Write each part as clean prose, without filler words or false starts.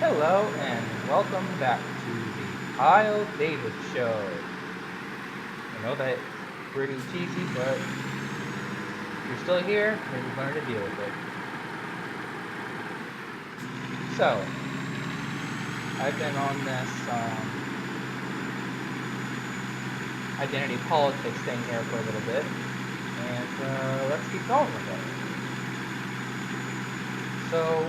Hello and welcome back to the Kyle David Show. I know that's pretty cheesy, but if you're still here, then you've learned to deal with it. So, I've been on this identity politics thing here for a little bit, and let's keep going with it. So,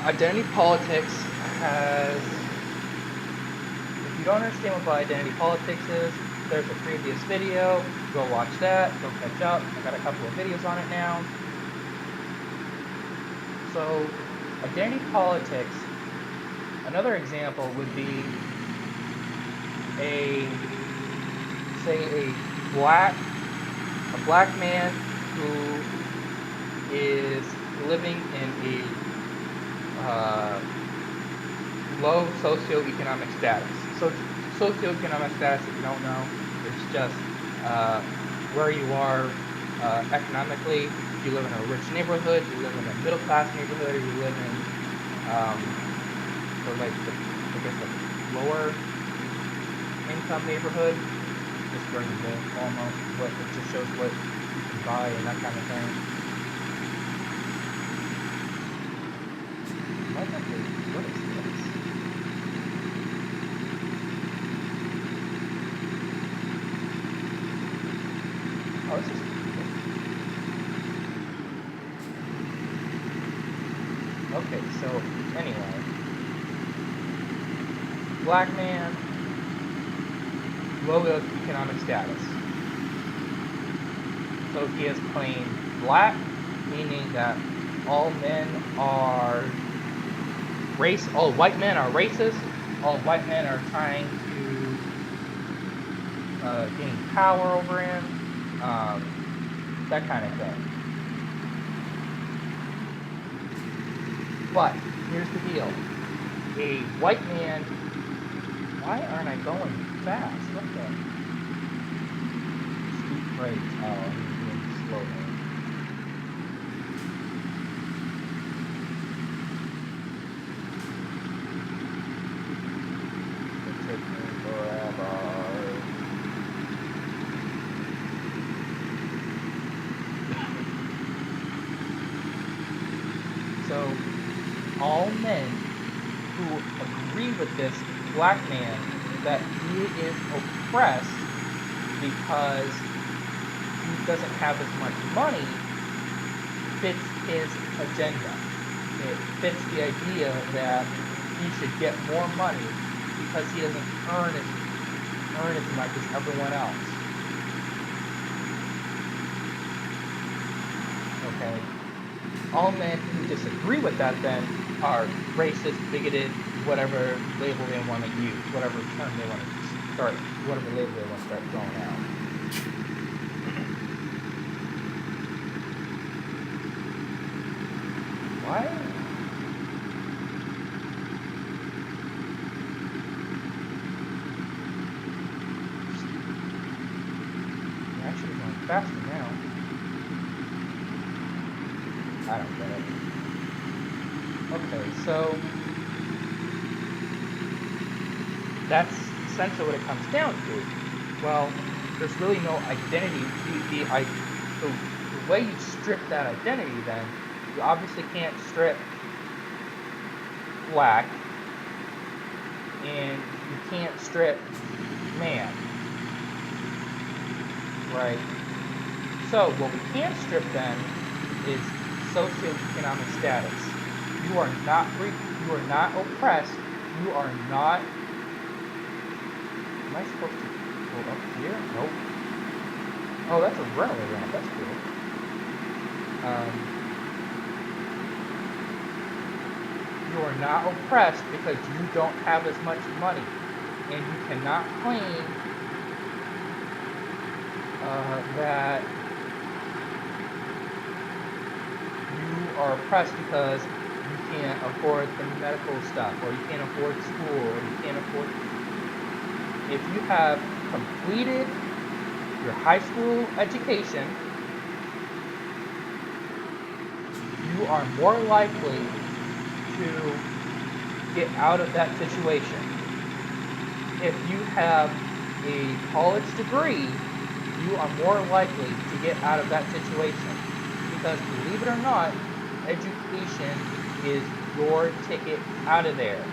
identity politics has, if you don't understand what identity politics is, there's a previous video, go watch that, go catch up. I got a couple of videos on it now. So, identity politics, another example would be a black man who is living in a low socioeconomic status. So socioeconomic status, if you don't know, it's just where you are economically. If you live in a rich neighborhood, you live in a middle class neighborhood, or you live in or like the lower income neighborhood, just during the day almost. What it just shows what you can buy and that kind of thing. What is this? Oh, this is cool. Okay, so anyway, black man, low economic status. So he is plain black, meaning that all men are all white men are racist, all white men are trying to gain power over him, that kind of thing. But here's the deal. A white man, why aren't I going fast? What the? Steep brakes. Oh, I'm doing slow now. It took me forever. So, all men who agree with this black man that he is oppressed because he doesn't have as much money fits his agenda. It fits the idea that he should get more money because he doesn't earn as much as everyone else. Okay? All men who disagree with that then are racist, bigoted, whatever label they want to use, whatever term they want to start, whatever label they want to start throwing out. Why? You're actually going faster now. I don't get it. Okay, so that's essentially what it comes down to. Well, there's really no identity. The way you strip that identity, then you obviously can't strip black, and you can't strip man, right? So what we can strip then is socioeconomic status. You are not free. You are not oppressed. You are not. Am I supposed to go up here? Nope. Oh, that's a runaway ramp. That's cool. You are not oppressed because you don't have as much money, and you cannot claim that you are oppressed because you can't afford the medical stuff, or you can't afford school, or you can't afford. If you have completed your high school education, you are more likely to get out of that situation. If you have a college degree, you are more likely to get out of that situation. Because believe it or not, education is your ticket out of there.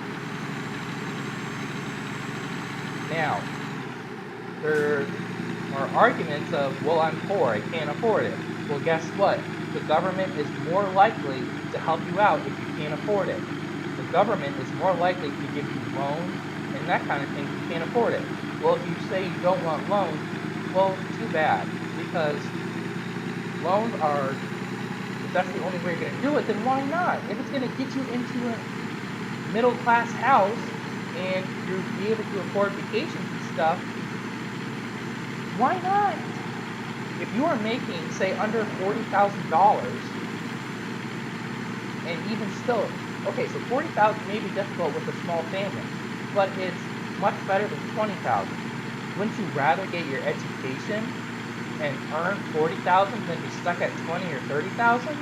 Now, there are arguments of, well, I'm poor, I can't afford it. Well, guess what? The government is more likely to help you out if you can't afford it. The government is more likely to give you loans and that kind of thing if you can't afford it. Well, if you say you don't want loans, well, too bad, because loans are, if that's the only way you're going to do it, then why not? If it's going to get you into a middle-class house and you'll be able to afford vacations and stuff, why not? If you are making, say, under $40,000, and even still, okay, so $40,000 may be difficult with a small family, but it's much better than $20,000. Wouldn't you rather get your education and earn $40,000 than be stuck at $20,000 or $30,000?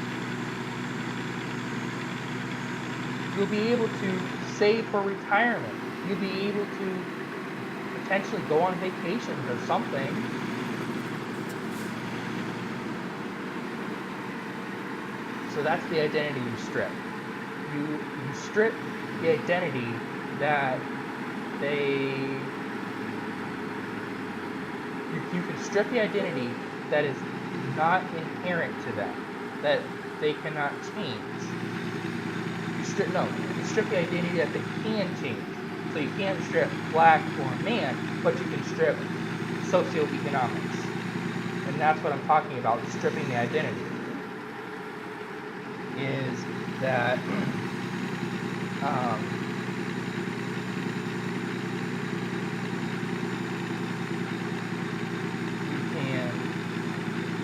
You'll be able to save for retirement. You'll be able to potentially go on vacations or something. So that's the identity you strip. You strip the identity that you can strip the identity that is not inherent to them, that they cannot change. You strip the identity that they can change. So you can't strip black or man, but you can strip socioeconomics. And that's what I'm talking about, stripping the identity. Is that you can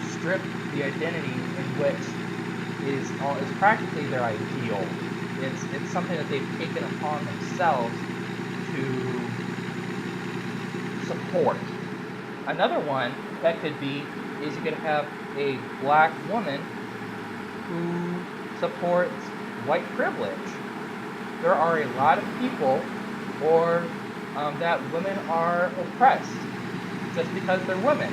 strip the identity in which is practically their ideal. It's something that they've taken upon themselves to support. Another one that could be is you could have a black woman who supports white privilege. There are a lot of people that women are oppressed just because they're women.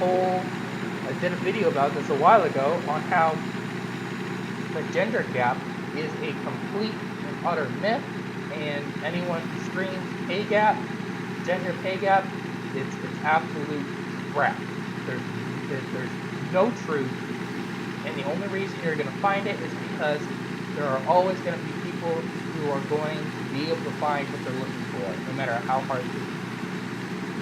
I did a video about this a while ago on how the gender gap is a complete and utter myth, and anyone who screams pay gap, gender pay gap, it's absolute crap. There's no truth. And the only reason you're going to find it is because there are always going to be people who are going to be able to find what they're looking for, no matter how hard it is.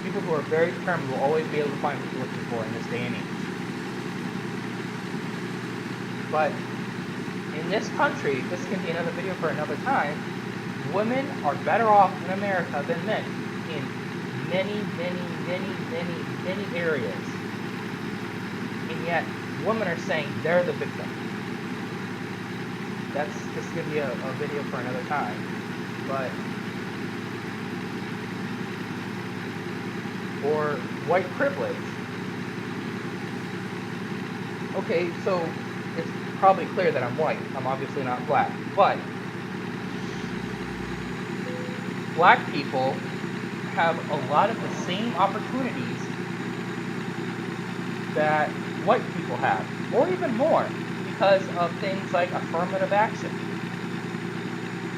People who are very determined will always be able to find what they're looking for in this day and age. But in this country, this can be another video for another time, women are better off in America than men in many, many, many, many, many areas. And yet, women are saying they're the victim. This could be a video for another time. But, or white privilege. Okay, so it's probably clear that I'm white. I'm obviously not black. But black people have a lot of the same opportunities that white people have, or even more, because of things like affirmative action.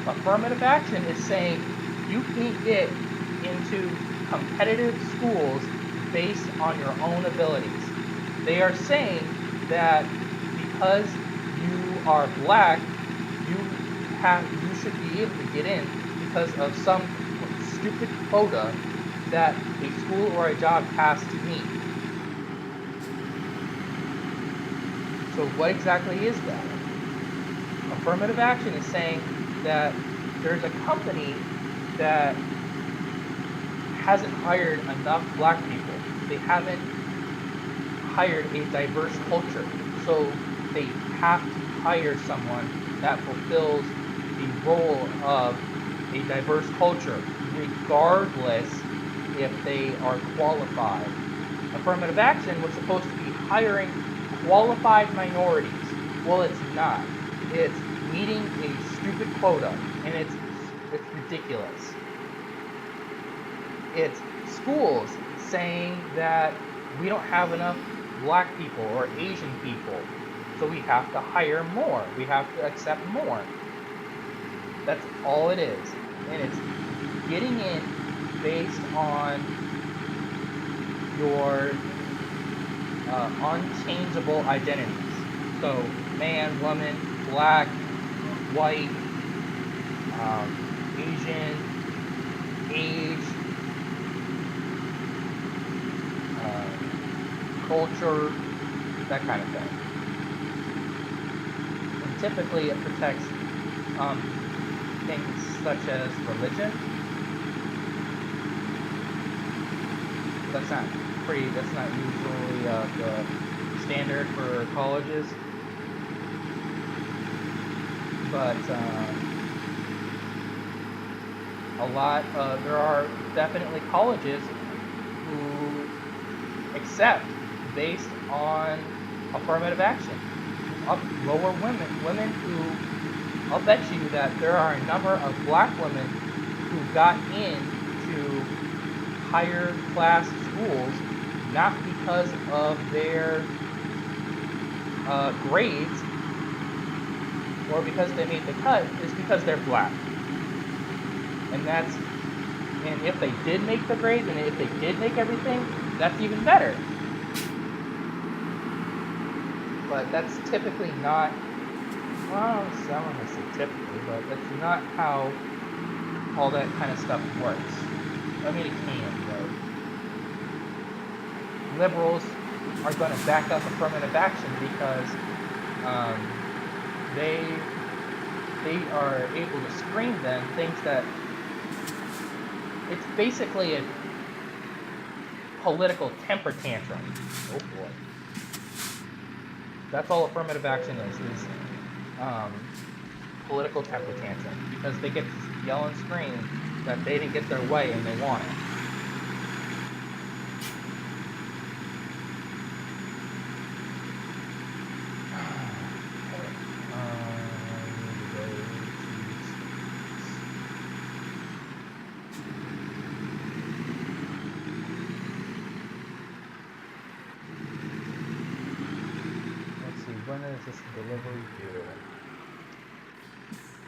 Affirmative action is saying you can't get into competitive schools based on your own abilities. They are saying that because you are black, you should be able to get in because of some stupid quota that a school or a job has to meet. So what exactly is that? Affirmative action is saying that there's a company that hasn't hired enough black people. They haven't hired a diverse culture. So they have to hire someone that fulfills the role of a diverse culture, regardless if they are qualified. affirmative action was supposed to be hiring qualified minorities. Well, it's not. It's meeting a stupid quota, and it's ridiculous. It's schools saying that we don't have enough black people or Asian people, so we have to hire more. We have to accept more. That's all it is. And it's getting in based on your unchangeable identities. So man, woman, black, white, Asian, age, culture, that kind of thing. And typically it protects things such as religion. That's not usually the standard for colleges, but there are definitely colleges who accept based on affirmative action. Lower women who, I'll bet you that there are a number of black women who got into higher class schools not because of their grades or because they made the cut, it's because they're black. And if they did make the grades and if they did make everything, that's even better. But that's typically not, well, I don't want to say typically, but that's not how all that kind of stuff works. I mean, it can, though. Liberals are going to back up affirmative action because they are able to scream them things that it's basically a political temper tantrum. Oh boy. That's all affirmative action is political temper tantrum, because they get to yell and scream that they didn't get their way and they want it. When is this delivery due?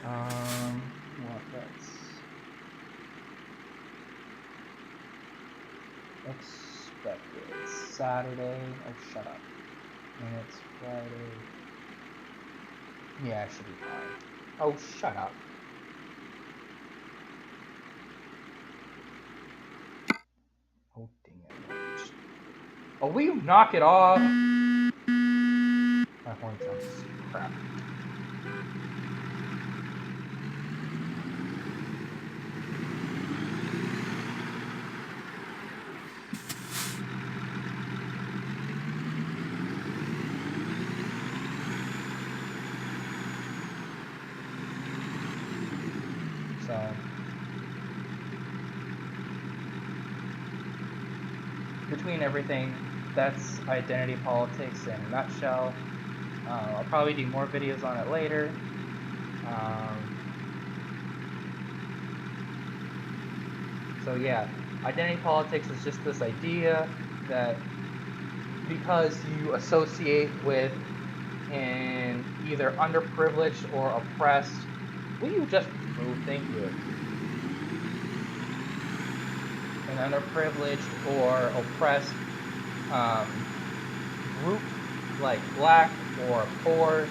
What that's expected. Saturday. Oh, shut up. And it's Friday. Yeah, I should be fine. Oh, shut up. Oh, dang it. Oh, will you knock it off? My horn sounds crap. So, between everything, that's identity politics in a nutshell. I'll probably do more videos on it later. So yeah, identity politics is just this idea that because you associate with an either underprivileged or oppressed, will you just move? Thank you. An underprivileged or oppressed group like black or poor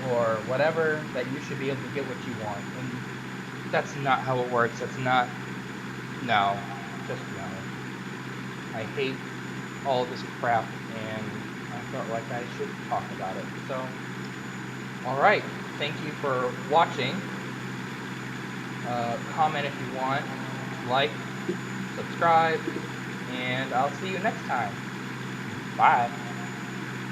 or whatever, that you should be able to get what you want. And that's not how it works. That's not, no, just no. I hate all this crap, and I felt like I should talk about it. So, alright, thank you for watching. Comment if you want, like, subscribe, and I'll see you next time. Bye.